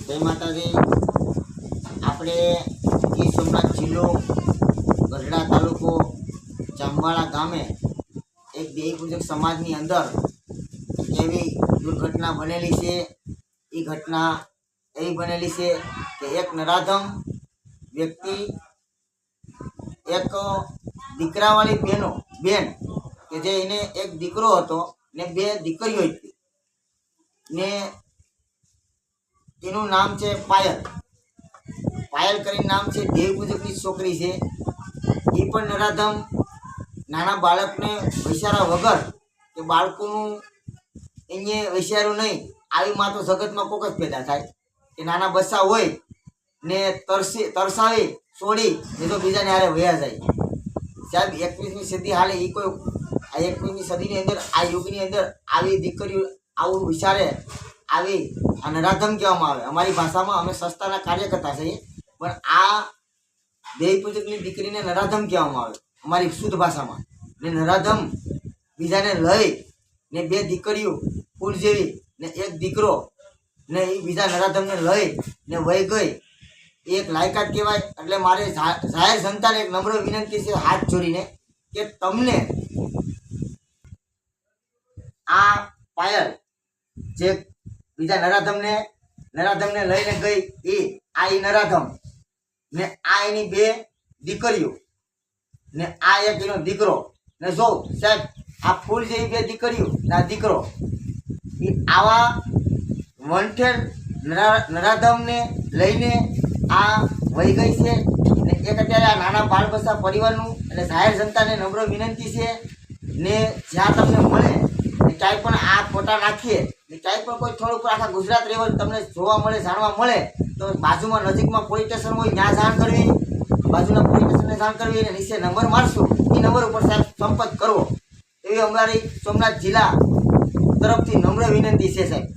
જય માતાજી। આપણે ગીર સોમનાથ જિલ્લો ગઢડા તાલુકો જામવાળા ગામે એક દેવી પૂજક સમાજની અંદર એવી દુર્ઘટના બનેલી છે। એ ઘટના એવી બનેલી છે કે એક નરાધમ વ્યક્તિ એક દીકરાવાળી બેન કે જે એને એક દીકરો હતો ને બે દીકરીઓ હતી ને એનું નામ છે પાયલ કરીને નામ છે। દેવ પૂજકની છોકરી છે। એ પણ નરાધમ નાના બાળકને વૈસારા વગર કે બાળકોનું અહીંયા વૈસારું નહીં આવી માં તો જગતમાં કોક જ પેદા થાય કે નાના બચ્ચા હોય ને તરસાવી છોડી ને તો બીજાને હારે વયા જાય। સાહેબ 21મી સદી હાલે એ કોઈ આ 21મી સદીની અંદર આ યુગની અંદર આવી દીકરીઓ આવું વિચારે આવી આ નરાધમ કહેવામાં આવે। અમારી ભાષામાં અમે સંસ્થાના કાર્યકર્તા છીએ પણ આ દેવી પૂજકની દીકરીને નરાધમ કહેવામાં આવે અમારી શુદ્ધ ભાષામાં। ને નરાધમ બીજાને લઈ ને બે દીકરીઓ ફૂલ જેવી ને એક દીકરો ને એ બીજા નરાધમને લઈ ને વહી ગઈ એક લાયકાત કહેવાય। એટલે મારે જાહેર જનતાને એક નમ્ર વિનંતી છે હાથ જોડીને કે તમને આ પાયલ જે બીજા નરાધમને લઈને ગઈ એ નરાધમ ને આ એની બે દીકરીઓ ને આ એક એનો દીકરો ને જો સાહેબ આ ફૂલ જેવી બે દીકરીઓ ને આ દીકરો એ આવા વંઠેર નરાધમને લઈને આ વહી ગઈ છે ને એક અત્યારે આ નાના બાળ બચ્ચા પરિવારનું એટલે જાહેર જનતાને નમ્ર વિનંતી છે ને જ્યાં તમને મળે ને ક્યાંય પણ આ ફોટા નાખીએ ને ક્યાંય પણ કોઈ થોડુંક આખા ગુજરાત લેવલ તમને જોવા મળે જાણવા મળે તો બાજુમાં નજીકમાં પોલીસ સ્ટેશન હોય ત્યાં જાણ કરવી, બાજુના પોલીસ સ્ટેશનને જાણ કરવી અને નીચે નંબર મારશું એ નંબર ઉપર સાહેબ સંપર્ક કરવો એવી અમારી સોમનાથ જિલ્લા તરફથી નમ્ર વિનંતી છે સાહેબ।